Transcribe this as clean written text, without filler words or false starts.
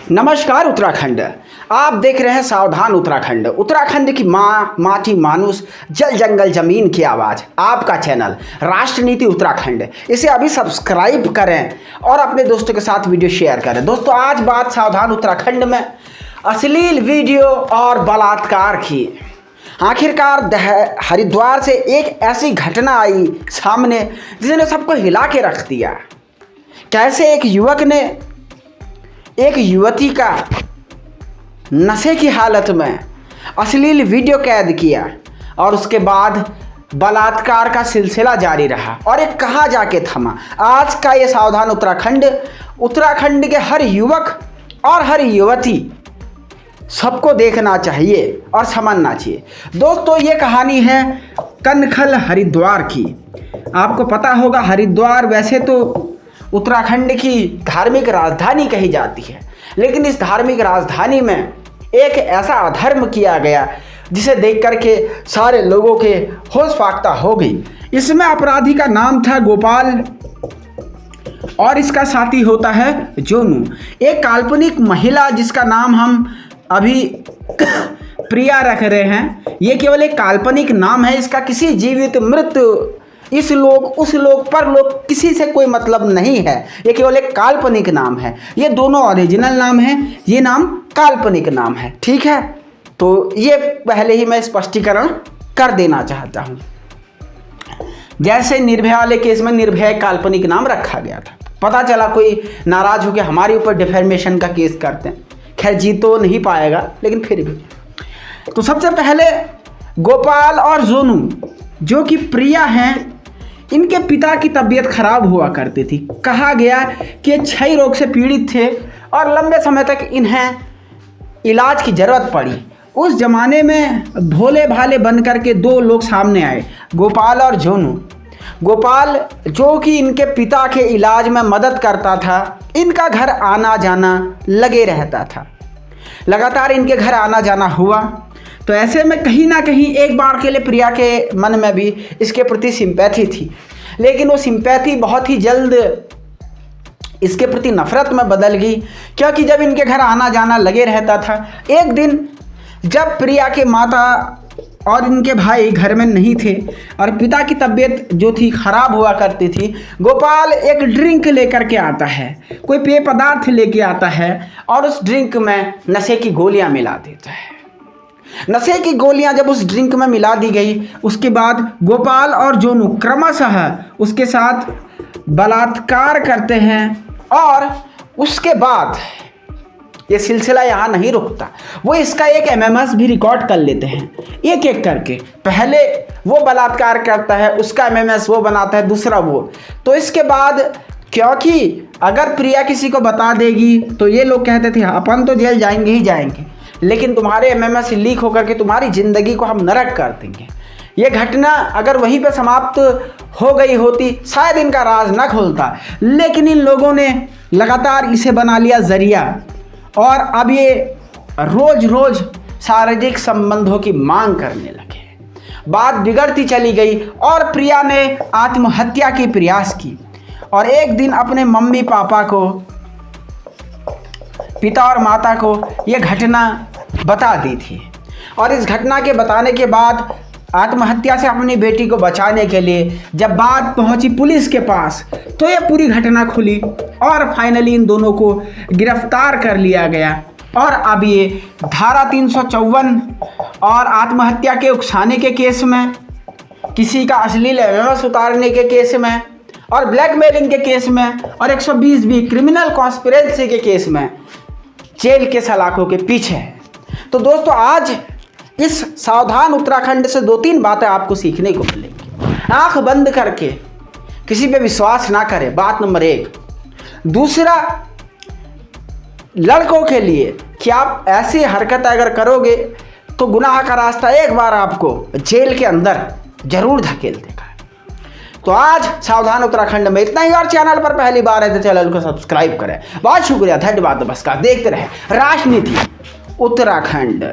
नमस्कार उत्तराखंड। आप देख रहे हैं सावधान उत्तराखंड। उत्तराखंड की माँ, माटी, मानुष, जल जंगल जमीन की आवाज़। आपका चैनल राष्ट्रनीति उत्तराखंड, इसे अभी सब्सक्राइब करें और अपने दोस्तों के साथ वीडियो शेयर करें। दोस्तों, आज बात सावधान उत्तराखंड में अश्लील वीडियो और बलात्कार की। आखिरकार हरिद्वार से एक ऐसी घटना आई सामने जिसने सबको हिला के रख दिया। कैसे एक युवक ने एक युवती का नशे की हालत में अश्लील वीडियो कैद किया और उसके बाद बलात्कार का सिलसिला जारी रहा और एक कहाँ जाके थमा। आज का ये सावधान उत्तराखंड, उत्तराखंड के हर युवक और हर युवती सबको देखना चाहिए और समझना चाहिए। दोस्तों, ये कहानी है कनखल हरिद्वार की। आपको पता होगा, हरिद्वार वैसे तो उत्तराखंड की धार्मिक राजधानी कही जाती है, लेकिन इस धार्मिक राजधानी में एक ऐसा अधर्म किया गया जिसे देख करके सारे लोगों के होश फाख्ता हो गई। इसमें अपराधी का नाम था गोपाल और इसका साथी होता है जोनू, एक काल्पनिक महिला जिसका नाम हम अभी प्रिया रख रहे हैं। ये केवल एक काल्पनिक नाम है, इसका किसी जीवित मृत इस लोक उस लोक पर लोक किसी से कोई मतलब नहीं है। ये केवल एक काल्पनिक नाम है। ये दोनों ओरिजिनल नाम है, ये नाम काल्पनिक नाम है। ठीक है, तो ये पहले ही मैं स्पष्टीकरण कर देना चाहता हूँ। जैसे निर्भया वाले केस में निर्भया काल्पनिक नाम रखा गया था, पता चला कोई नाराज होकर हमारे ऊपर डिफेमेशन का केस करते हैं। खैर, जीत तो नहीं पाएगा, लेकिन फिर भी। तो सबसे पहले गोपाल और जोनू, जो कि प्रिया हैं, इनके पिता की तबीयत खराब हुआ करती थी। कहा गया कि ये क्षय रोग से पीड़ित थे और लंबे समय तक इन्हें इलाज की ज़रूरत पड़ी। उस ज़माने में भोले भाले बन करके दो लोग सामने आए, गोपाल और जोनू। गोपाल, जो कि इनके पिता के इलाज में मदद करता था, इनका घर आना जाना लगे रहता था। लगातार इनके घर आना जाना हुआ, तो ऐसे में कहीं ना कहीं एक बार के लिए प्रिया के मन में भी इसके प्रति सिंपैथी थी, लेकिन वो सिंपैथी बहुत ही जल्द इसके प्रति नफरत में बदल गई, क्योंकि जब इनके घर आना जाना लगे रहता था, एक दिन जब प्रिया के माता और इनके भाई घर में नहीं थे और पिता की तबीयत जो थी खराब हुआ करती थी, गोपाल एक ड्रिंक लेकर के आता है, कोई पेय पदार्थ लेके आता है और उस ड्रिंक में नशे की गोलियां मिला देता है। नशे की गोलियां जब उस ड्रिंक में मिला दी गई, उसके बाद गोपाल और जोनू क्रमशः उसके साथ बलात्कार करते हैं और उसके बाद ये सिलसिला यहाँ नहीं रुकता। वो इसका एक एमएमएस भी रिकॉर्ड कर लेते हैं, एक एक करके। पहले वो बलात्कार करता है, उसका एमएमएस वो बनाता है, दूसरा वो। तो इसके बाद, क्योंकि अगर प्रिया किसी को बता देगी तो ये लोग कहते थे अपन तो जेल जाएंगे ही जाएंगे, लेकिन तुम्हारे एमएमएस लीक होकर के तुम्हारी ज़िंदगी को हम नरक कर देंगे। ये घटना अगर वहीं पर समाप्त हो गई होती, शायद इनका राज न खुलता, लेकिन इन लोगों ने लगातार इसे बना लिया जरिया और अब ये रोज रोज शारीरिक संबंधों की मांग करने लगे। बात बिगड़ती चली गई और प्रिया ने आत्महत्या की प्रयास की और एक दिन अपने मम्मी पापा को, पिता और माता को यह घटना बता दी थी। और इस घटना के बताने के बाद आत्महत्या से अपनी बेटी को बचाने के लिए जब बात पहुंची पुलिस के पास, तो ये पूरी घटना खुली और फाइनली इन दोनों को गिरफ्तार कर लिया गया। और अब ये धारा 354 और आत्महत्या के उकसाने के केस में, किसी का अश्लील एमएमएस उतारने के केस में और ब्लैकमेलिंग के केस में और 120 क्रिमिनल कॉन्स्पिरेंसी के केस में जेल के सलाखों के पीछे है। तो दोस्तों, आज इस सावधान उत्तराखंड से 2-3 बातें आपको सीखने को मिलेंगी। आंख बंद करके किसी पे विश्वास ना करें, बात नंबर 1। दूसरा, लड़कों के लिए कि आप ऐसी हरकत अगर करोगे तो गुनाह का रास्ता एक बार आपको जेल के अंदर जरूर धकेल देगा। तो आज सावधान उत्तराखंड में इतना ही, और चैनल पर पहली बार है तो चैनल को सब्सक्राइब करें। बहुत शुक्रिया, धन्यवाद। नमस्कार, देखते रहे राष्ट्रनीति उत्तराखंड।